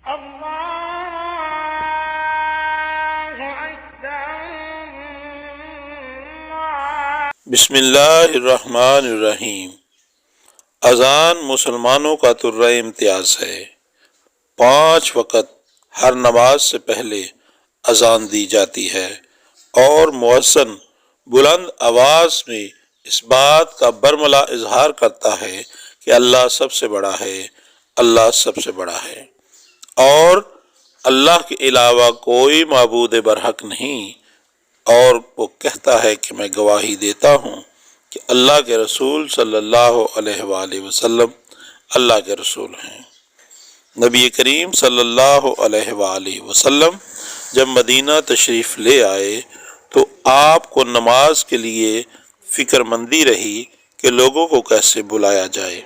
بسم اللہ الرحمن الرحیم۔ اذان مسلمانوں کا ترہ امتیاز ہے۔ 5 وقت ہر نماز سے پہلے اذان دی جاتی ہے اور مؤذن بلند آواز میں اس بات کا برملا اظہار کرتا ہے کہ اللہ سب سے بڑا ہے، اللہ سب سے بڑا ہے، اور اللہ کے علاوہ کوئی معبود برحق نہیں، اور وہ کہتا ہے کہ میں گواہی دیتا ہوں کہ اللہ کے رسول صلی اللہ علیہ وآلہ وسلم اللہ کے رسول ہیں۔ نبی کریم صلی اللہ علیہ وآلہ وسلم جب مدینہ تشریف لے آئے تو آپ کو نماز کے لیے فکر مندی رہی کہ لوگوں کو کیسے بلایا جائے۔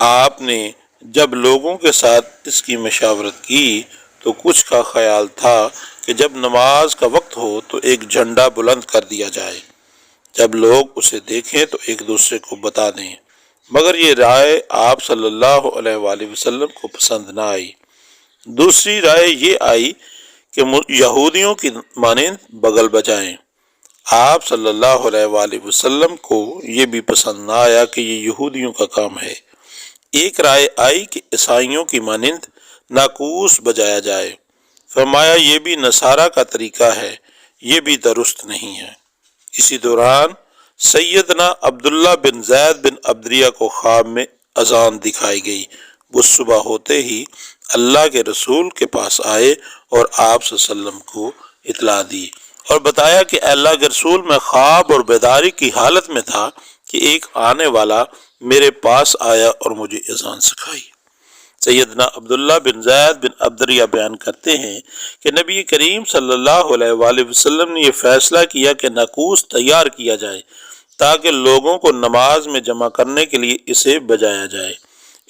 آپ نے جب لوگوں کے ساتھ اس کی مشاورت کی تو کچھ کا خیال تھا کہ جب نماز کا وقت ہو تو ایک جھنڈا بلند کر دیا جائے، جب لوگ اسے دیکھیں تو ایک دوسرے کو بتا دیں، مگر یہ رائے آپ صلی اللہ علیہ وآلہ وسلم کو پسند نہ آئی۔ دوسری رائے یہ آئی کہ یہودیوں کی مانند بغل بجائیں۔ آپ صلی اللہ علیہ وآلہ وسلم کو یہ بھی پسند نہ آیا کہ یہ یہودیوں کا کام ہے۔ ایک رائے آئی کہ عیسائیوں کی مانند ناقوس بجایا جائے۔ فرمایا یہ بھی نصارہ کا طریقہ ہے، یہ بھی درست نہیں ہے۔ اسی دوران سیدنا عبداللہ بن زید بن عبدریہ کو خواب میں اذان دکھائی گئی۔ وہ صبح ہوتے ہی اللہ کے رسول کے پاس آئے اور آپ صلی اللہ علیہ وسلم کو اطلاع دی اور بتایا کہ اے اللہ کے رسول، میں خواب اور بیداری کی حالت میں تھا کہ ایک آنے والا میرے پاس آیا اور مجھے اذان سکھائی۔ سیدنا عبداللہ بن زید بن عبدریہ بیان کرتے ہیں کہ نبی کریم صلی اللہ علیہ وآلہ وسلم نے یہ فیصلہ کیا کہ ناقوس تیار کیا جائے تاکہ لوگوں کو نماز میں جمع کرنے کے لیے اسے بجایا جائے۔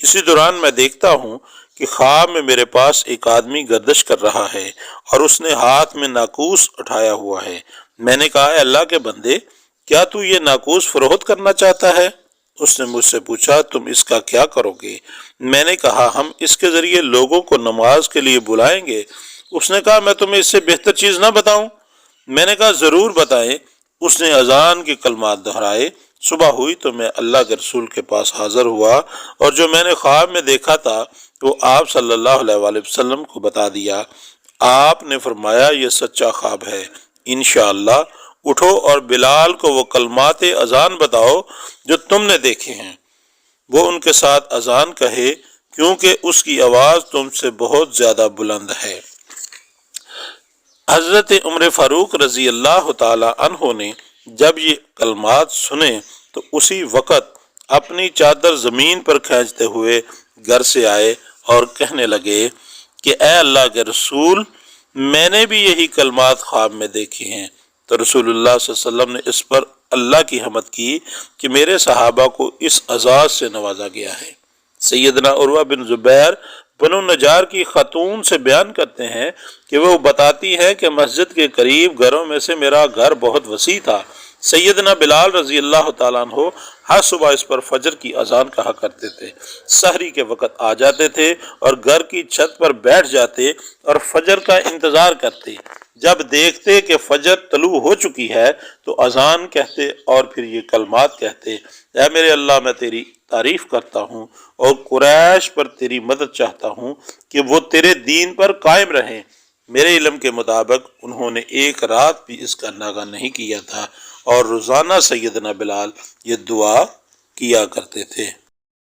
اسی دوران میں دیکھتا ہوں کہ خواب میں میرے پاس ایک آدمی گردش کر رہا ہے اور اس نے ہاتھ میں ناقوس اٹھایا ہوا ہے۔ میں نے کہا، اے اللہ کے بندے، کیا تو یہ ناقوس فروخت کرنا چاہتا ہے؟ اس نے مجھ سے پوچھا، تم اس کا کیا کرو گے؟ میں نے کہا، ہم اس کے ذریعے لوگوں کو نماز کے لیے بلائیں گے۔ اس نے کہا، میں تمہیں اس سے بہتر چیز نہ بتاؤں؟ میں نے کہا، ضرور بتائیں۔ اس نے اذان کے کلمات دہرائے۔ صبح ہوئی تو میں اللہ کے رسول کے پاس حاضر ہوا اور جو میں نے خواب میں دیکھا تھا وہ آپ صلی اللہ علیہ وآلہ وسلم کو بتا دیا۔ آپ نے فرمایا، یہ سچا خواب ہے، انشاءاللہ اٹھو اور بلال کو وہ کلمات اذان بتاؤ جو تم نے دیکھے ہیں، وہ ان کے ساتھ اذان کہے کیونکہ اس کی آواز تم سے بہت زیادہ بلند ہے۔ حضرت عمر فاروق رضی اللہ تعالی عنہ نے جب یہ کلمات سنے تو اسی وقت اپنی چادر زمین پر کھینچتے ہوئے گھر سے آئے اور کہنے لگے کہ اے اللہ کے رسول، میں نے بھی یہی کلمات خواب میں دیکھے ہیں۔ تو رسول اللہ صلی اللہ علیہ وسلم نے اس پر اللہ کی حمد کی کہ میرے صحابہ کو اس اعزاز سے نوازا گیا ہے۔ سیدنا عروہ بن زبیر بنو نجار کی خاتون سے بیان کرتے ہیں کہ وہ بتاتی ہے کہ مسجد کے قریب گھروں میں سے میرا گھر بہت وسیع تھا۔ سیدنا بلال رضی اللہ تعالیٰ عنہ ہر صبح اس پر فجر کی اذان کہا کرتے تھے۔ سحری کے وقت آ جاتے تھے اور گھر کی چھت پر بیٹھ جاتے اور فجر کا انتظار کرتے۔ جب دیکھتے کہ فجر طلوع ہو چکی ہے تو اذان کہتے اور پھر یہ کلمات کہتے، اے میرے اللہ، میں تیری تعریف کرتا ہوں اور قریش پر تیری مدد چاہتا ہوں کہ وہ تیرے دین پر قائم رہیں۔ میرے علم کے مطابق انہوں نے ایک رات بھی اس کا ناغہ نہیں کیا تھا اور روزانہ سیدنا بلال یہ دعا کیا کرتے تھے۔